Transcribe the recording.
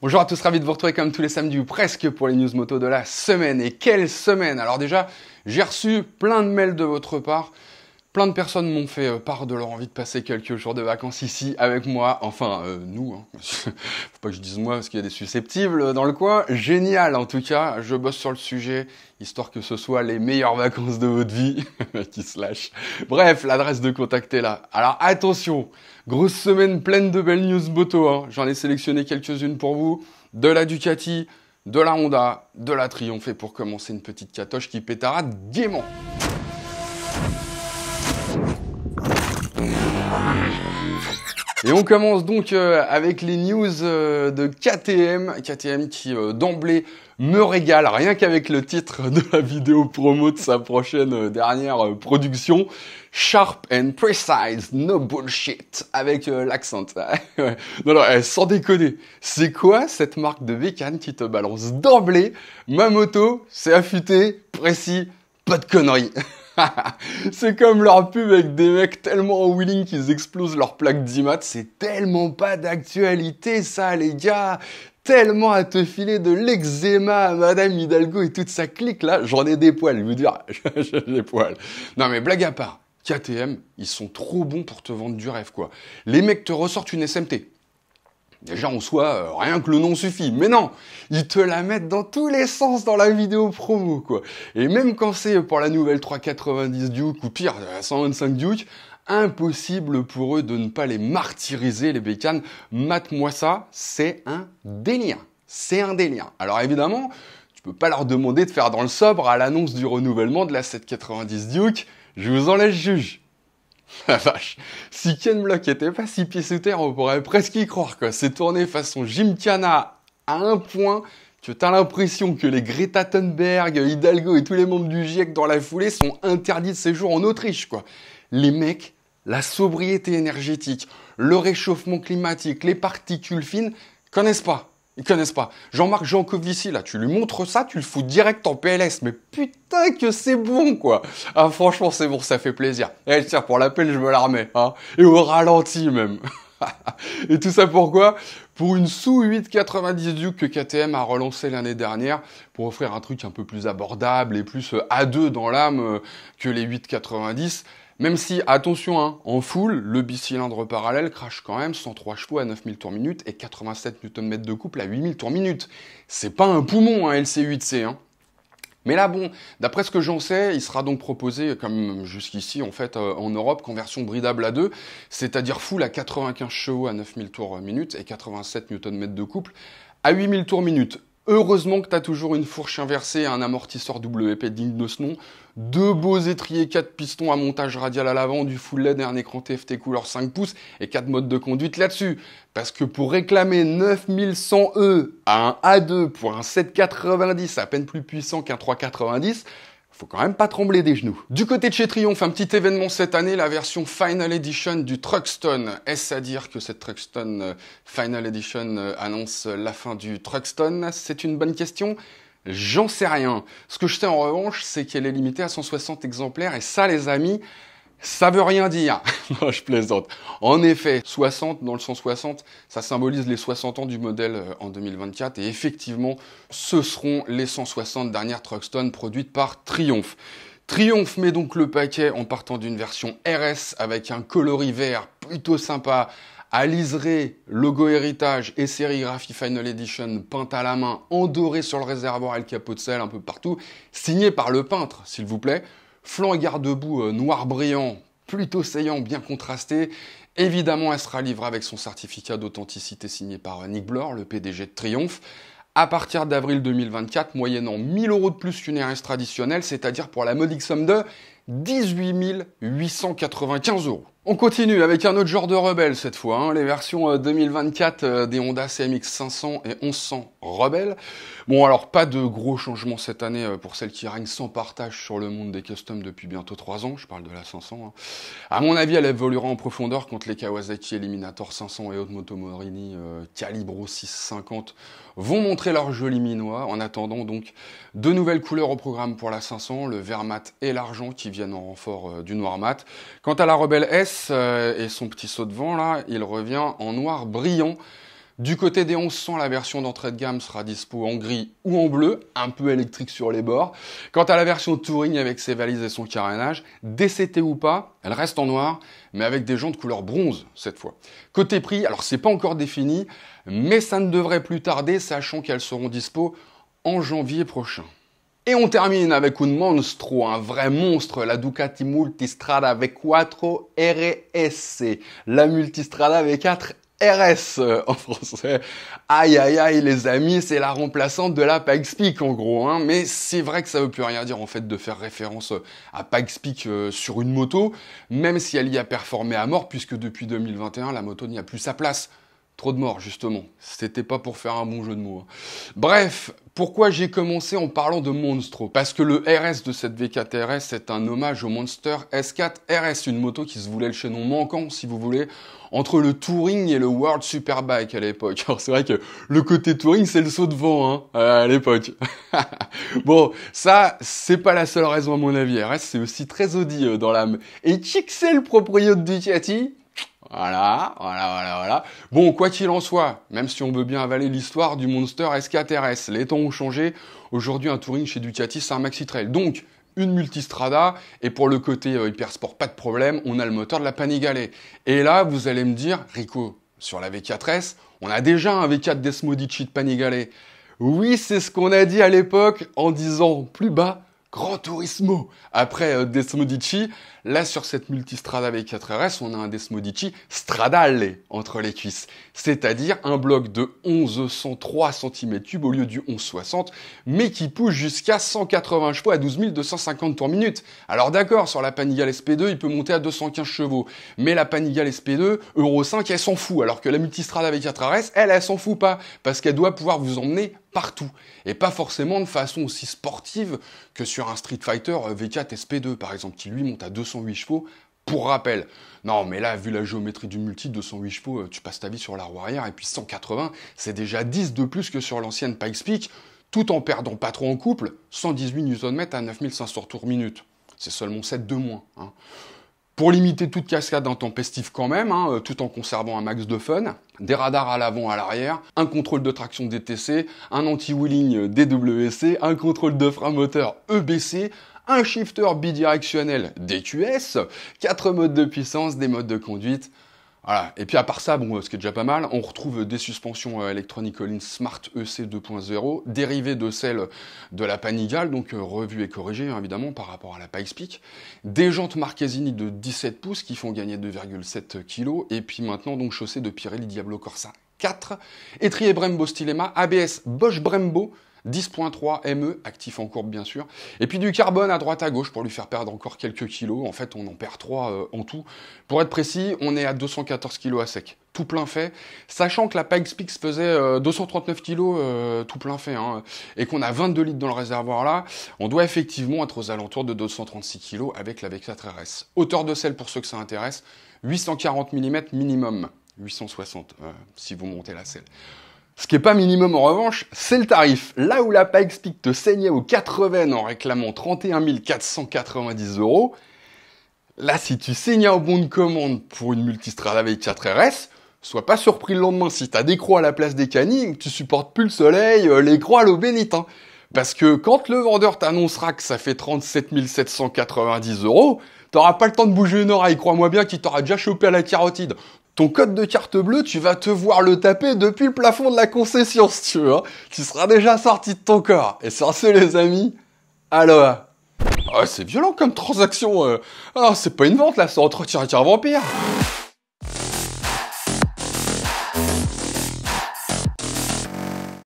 Bonjour à tous, ravi de vous retrouver comme tous les samedis ou presque pour les news moto de la semaine. Et quelle semaine! Alors déjà, j'ai reçu plein de mails de votre part. Plein de personnes m'ont fait part de leur envie de passer quelques jours de vacances ici avec moi. Enfin, nous, hein. Faut pas que je dise moi parce qu'il y a des susceptibles dans le coin. Génial, en tout cas, je bosse sur le sujet, histoire que ce soit les meilleures vacances de votre vie. Qui se lâche. Bref, l'adresse de contact est là. Alors attention, grosse semaine pleine de belles news moto, hein. J'en ai sélectionné quelques-unes pour vous. De la Ducati, de la Honda, de la Triumph. Et pour commencer, une petite catoche qui pétarade gaiement. Et on commence donc avec les news de KTM. KTM qui d'emblée me régale, rien qu'avec le titre de la vidéo promo de sa prochaine dernière production. Sharp and precise, no bullshit, avec l'accent. Non, sans déconner. C'est quoi cette marque de bécane qui te balance d'emblée? Ma moto, c'est affûté, précis, pas de conneries. C'est comme leur pub avec des mecs tellement en wheeling qu'ils explosent leur plaque d'IMAT. C'est tellement pas d'actualité ça les gars. Tellement à te filer de l'eczéma à Madame Hidalgo et toute sa clique là. J'en ai des poils, je vous dire. J'ai des poils. Non mais blague à part. KTM, ils sont trop bons pour te vendre du rêve quoi. Les mecs te ressortent une SMT. Déjà, en soi, rien que le nom suffit. Mais non, ils te la mettent dans tous les sens dans la vidéo promo, quoi. Et même quand c'est pour la nouvelle 390 Duke, ou pire, la 125 Duke, impossible pour eux de ne pas les martyriser, les bécanes. Mate-moi ça, c'est un délire. C'est un délire. Alors évidemment, tu peux pas leur demander de faire dans le sobre à l'annonce du renouvellement de la 790 Duke. Je vous en laisse juge. La vache, si Ken Block était pas 6 pieds sous terre, on pourrait presque y croire quoi. C'est tourné façon Gymkhana à un point que t'as l'impression que les Greta Thunberg, Hidalgo et tous les membres du GIEC dans la foulée sont interdits de séjour en Autriche quoi. Les mecs, la sobriété énergétique, le réchauffement climatique, les particules fines, connaissent pas. Ils connaissent pas. Jean-Marc Jancovici, là, tu lui montres ça, tu le fous direct en PLS. Mais putain que c'est bon, quoi. Ah, franchement, c'est bon, ça fait plaisir. Et tiens, pour l'appel, je me la remets, hein. Et au ralenti, même. Et tout ça pourquoi? Pour une sous 890 Duke que KTM a relancé l'année dernière pour offrir un truc un peu plus abordable et plus A2 dans l'âme que les 890. Même si, attention, hein, en full, le bicylindre parallèle crache quand même 103 chevaux à 9000 tours minute et 87 Nm de couple à 8000 tours minute. C'est pas un poumon, un LC8C, hein. Mais là, bon, d'après ce que j'en sais, il sera donc proposé, comme jusqu'ici, en fait, en Europe, qu'en version bridable à 2, c'est-à-dire full à 95 chevaux à 9000 tours minute et 87 Nm de couple à 8000 tours minute. Heureusement que tu as toujours une fourche inversée et un amortisseur WP digne de ce nom, deux beaux étriers 4 pistons à montage radial à l'avant, du full LED et un écran TFT couleur 5 pouces et 4 modes de conduite là-dessus. Parce que pour réclamer 9100E à un A2 pour un 790 à peine plus puissant qu'un 390, faut quand même pas trembler des genoux. Du côté de chez Triumph, un petit événement cette année, la version Final Edition du Truckstone. Est-ce à dire que cette Truckstone Final Edition annonce la fin du Truckstone? C'est une bonne question. J'en sais rien. Ce que je sais en revanche, c'est qu'elle est limitée à 160 exemplaires et ça, les amis, ça veut rien dire. Non, je plaisante. En effet, 60 dans le 160, ça symbolise les 60 ans du modèle en 2024 et effectivement, ce seront les 160 dernières Truckstone produites par Triumph. Triumph met donc le paquet en partant d'une version RS avec un coloris vert plutôt sympa, à liseré, logo héritage et sérigraphie Final Edition peinte à la main, en doré sur le réservoir et le capot de selle un peu partout, signé par le peintre, s'il vous plaît. Flanc et garde-boue noir brillant, plutôt saillant, bien contrasté. Évidemment, elle sera livrée avec son certificat d'authenticité signé par Nick Blore, le PDG de Triumph. À partir d'avril 2024, moyennant 1000 € de plus qu'une RS traditionnelle, c'est-à-dire pour la modique somme de 18 895 €. On continue avec un autre genre de rebelle cette fois, hein, les versions 2024 des Honda CMX 500 et 1100 rebelles. Bon alors pas de gros changements cette année pour celle qui règne sans partage sur le monde des customs depuis bientôt 3 ans, je parle de la 500. Hein. À mon avis elle évoluera en profondeur quand les Kawasaki Eliminator 500 et autres Motomorini Calibro 650 vont montrer leur joli minois. En attendant donc deux nouvelles couleurs au programme pour la 500, le vert mat et l'argent qui viennent en renfort du noir mat. Quant à la Rebelle S et son petit saut de vent là, il revient en noir brillant. Du côté des 1100, la version d'entrée de gamme sera dispo en gris ou en bleu, un peu électrique sur les bords. Quant à la version Touring avec ses valises et son carénage, DCT ou pas, elle reste en noir, mais avec des jantes couleur bronze cette fois. Côté prix, alors c'est pas encore défini, mais ça ne devrait plus tarder, sachant qu'elles seront dispo en janvier prochain. Et on termine avec une monstro, un vrai monstre, la Ducati Multistrada V4 RS, la Multistrada V4 RS en français. Aïe aïe aïe les amis, c'est la remplaçante de la Pikes Peak en gros, hein. Mais c'est vrai que ça veut plus rien dire en fait de faire référence à Pikes Peak sur une moto, même si elle y a performé à mort, puisque depuis 2021 la moto n'y a plus sa place. Trop de morts, justement. C'était pas pour faire un bon jeu de mots. Bref, pourquoi j'ai commencé en parlant de Monstro? Parce que le RS de cette V4 RS est un hommage au Monster S4 RS, une moto qui se voulait le chaînon manquant, si vous voulez, entre le Touring et le World Superbike à l'époque. Alors c'est vrai que le côté Touring, c'est le saut de vent, hein, à l'époque. Bon, ça, c'est pas la seule raison à mon avis. RS, c'est aussi très Audi dans l'âme. Et qui que c'est le propriétaire de Ducati? Voilà. Bon, quoi qu'il en soit, même si on veut bien avaler l'histoire du Monster S4 RS, les temps ont changé. Aujourd'hui, un Touring chez Ducati, c'est un maxi trail. Donc, une Multistrada, et pour le côté hyper sport, pas de problème, on a le moteur de la Panigale. Et là, vous allez me dire, Rico, sur la V4S, on a déjà un V4 Desmodici de Panigale. Oui, c'est ce qu'on a dit à l'époque en disant plus bas, Gran Turismo. Après Desmodici, là sur cette Multistrada V4 RS, on a un Desmodici Stradale entre les cuisses. C'est-à-dire un bloc de 1103 cm3 au lieu du 1160, mais qui pousse jusqu'à 180 chevaux à 12 250 tours minute. Alors d'accord, sur la Panigale SP2, il peut monter à 215 chevaux. Mais la Panigale SP2, Euro 5, elle s'en fout. Alors que la Multistrada V4 RS, elle s'en fout pas. Parce qu'elle doit pouvoir vous emmener partout. Et pas forcément de façon aussi sportive que sur un Street Fighter V4 SP2, par exemple, qui lui monte à 208 chevaux, pour rappel. Non, mais là, vu la géométrie du multi, 208 chevaux, tu passes ta vie sur la roue arrière, et puis 180, c'est déjà 10 de plus que sur l'ancienne Pikes Peak, tout en perdant pas trop en couple, 118 Nm à 9500 tours minute. C'est seulement 7 de moins, hein. Pour limiter toute cascade intempestive quand même, hein, tout en conservant un max de fun, des radars à l'avant, à l'arrière, un contrôle de traction DTC, un anti-wheeling DWC, un contrôle de frein moteur EBC, un shifter bidirectionnel DQS, 4 modes de puissance, des modes de conduite. Voilà. Et puis à part ça, bon, ce qui est déjà pas mal, on retrouve des suspensions Electronic Collins Smart EC 2.0, dérivées de celles de la Panigale, donc revues et corrigées évidemment par rapport à la Pikes Peak, des jantes Marchesini de 17 pouces qui font gagner 2,7 kg, et puis maintenant donc chaussées de Pirelli Diablo Corsa 4, étrier Brembo Stilema, ABS Bosch Brembo, 10.3 ME, actif en courbe bien sûr, et puis du carbone à droite à gauche pour lui faire perdre encore quelques kilos. En fait on en perd 3 en tout. Pour être précis, on est à 214 kilos à sec, tout plein fait, sachant que la Pikes Peak faisait 239 kilos tout plein fait, hein, et qu'on a 22 litres dans le réservoir là, on doit effectivement être aux alentours de 236 kilos avec la V4 RS. Hauteur de selle pour ceux que ça intéresse, 840 mm minimum, 860 si vous montez la selle. Ce qui n'est pas minimum en revanche, c'est le tarif. Là où la Pikes Peak te saignait aux 80 en réclamant 31 490 €, là si tu saignes en bon de commande pour une Multistrada V4 RS, sois pas surpris le lendemain si t'as des croix à la place des canines, que tu supportes plus le soleil, les croix à l'eau bénite, hein. Parce que quand le vendeur t'annoncera que ça fait 37 790 €, t'auras pas le temps de bouger une oreille, crois-moi bien qu'il t'aura déjà chopé à la carotide. Ton code de carte bleue, tu vas te voir le taper depuis le plafond de la concession, si tu veux, hein. Tu seras déjà sorti de ton corps. Et sur ce, les amis, alors, c'est violent comme transaction. Alors, c'est pas une vente, là, c'est entretien avec un vampire.